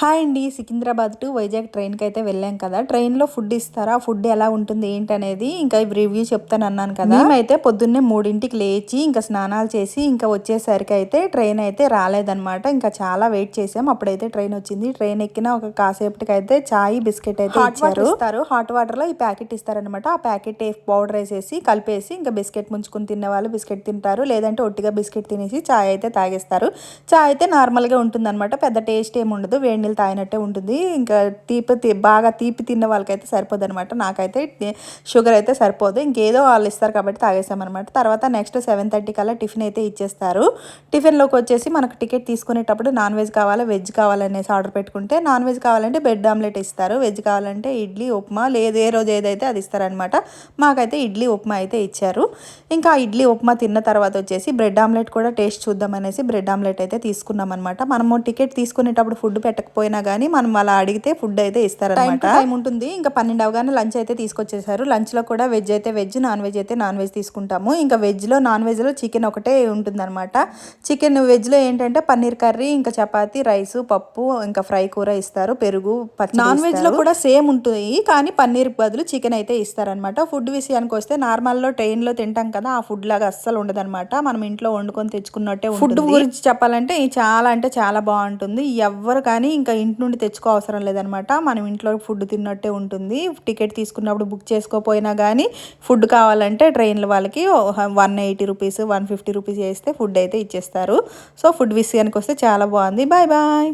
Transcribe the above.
Hi అండి. Secunderabad to Vizag ట్రైన్కి అయితే వెళ్ళాం కదా. ట్రైన్లో ఫుడ్ ఇస్తారా, ఫుడ్ ఎలా ఉంటుంది ఏంటనేది ఇంకా రివ్యూ చెప్తాను అన్నాను కదా. మేమైతే పొద్దున్నే 3ంటికి లేచి ఇంకా స్నానాలు చేసి ఇంకా వచ్చేసరికి అయితే ట్రైన్ అయితే రాలేదనమాట. ఇంకా చాలా వెయిట్ చేసాం. అప్పుడైతే ట్రైన్ వచ్చింది. ట్రైన్ ఎక్కిన ఒక కాసేపటికి అయితే చాయ్ బిస్కెట్ అయితే ఇస్తారు. హాట్ వాటర్లో ఈ ప్యాకెట్ ఇస్తారనమాట. ఆ ప్యాకెట్ పౌడర్ వేసేసి కలిపేసి ఇంకా బిస్కెట్ ముంచుకుని తినే వాళ్ళు బిస్కెట్ తింటారు, లేదంటే ఒట్టిగా బిస్కెట్ తినేసి చాయ్ అయితే తాగేస్తారు. చాయ్ అయితే నార్మల్గా ఉంటుంది అనమాట, పెద్ద టేస్ట్ ఏమి ఉండదు, వేడి నీళ్ళు తాగినట్టే ఉంటుంది. ఇంకా బాగా తీపి తిన్న వాళ్ళకైతే సరిపోదు అనమాట. నాకైతే షుగర్ అయితే సరిపోదు, ఇంకేదో వాళ్ళు ఇస్తారు కాబట్టి తాగేసామన్నమాట. తర్వాత నెక్స్ట్ 7:30 కల్లా టిఫిన్ అయితే ఇచ్చేస్తారు. టిఫిన్లోకి వచ్చేసి మనకు టికెట్ తీసుకునేటప్పుడు నాన్ వెజ్ కావాలా వెజ్ కావాలనేసి ఆర్డర్ పెట్టుకుంటే, నాన్ వెజ్ కావాలంటే బ్రెడ్ ఆమ్లెట్ ఇస్తారు, వెజ్ కావాలంటే ఇడ్లీ ఉప్మా, లేదు ఏ రోజు ఏదైతే అది ఇస్తారనమాట. మాకైతే ఇడ్లీ ఉప్మా అయితే ఇచ్చారు. ఇంకా ఇడ్లీ ఉప్మా తిన్న తర్వాత వచ్చేసి బ్రెడ్ ఆమ్లెట్ కూడా టేస్ట్ చూద్దామనేసి బ్రెడ్ ఆమ్లెట్ అయితే తీసుకున్నాం అనమాట. మనము టికెట్ తీసుకునేటప్పుడు ఫుడ్ పెట్టకపోయినా కానీ మనం అలా అడిగితే ఫుడ్ అయితే ఇస్తారనమాట. టైం ఉంటుంది. ఇంకా 12 అవగానే లంచ్ అయితే తీసుకొచ్చేసారు. లంచ్లో కూడా వెజ్ అయితే వెజ్, నాన్ వెజ్ అయితే నాన్ వెజ్ తీసుకుంటాము. ఇంకా వెజ్లో నాన్ వెజ్లో చికెన్ ఒకటే ఉంటుందన్నమాట. చికెన్ వెజ్లో ఏంటంటే పన్నీర్ కర్రీ, ఇంకా చపాతీ, రైస్, పప్పు, ఇంకా ఫ్రై కూర ఇస్తారు, పెరుగు, పచ్చడి. నాన్ వెజ్లో కూడా సేమ్ ఉంటుంది కానీ పన్నీర్ బదులు చికెన్ అయితే ఇస్తారనమాట. ఫుడ్ విషయానికి వస్తే నార్మల్లో ట్రైన్లో తింటాం కదా, ఆ ఫుడ్ లాగా అస్సలు ఉండదన్నమాట. మనం ఇంట్లో వండుకొని తెచ్చుకున్నట్టే ఉంటుంది. ఫుడ్ గురించి చెప్పాలంటే చాలా అంటే చాలా బాగుంటుంది. ఎవరు కానీ ఇంకా ఇంటి నుండి తెచ్చుకో అవసరం లేదనమాట. మనం ఇంట్లో ఫుడ్ తిన్నట్టే ఉంటుంది. టికెట్ తీసుకున్నప్పుడు బుక్ చేసుకోపోయినా కానీ ఫుడ్ కావాలంటే ట్రైన్ల వాళ్ళకి 180 రూపీస్ 150 రూపీస్ వేస్తే ఫుడ్ అయితే ఇచ్చేస్తారు. సో ఫుడ్ విషయానికి వస్తే చాలా బాగుంది. Bye bye.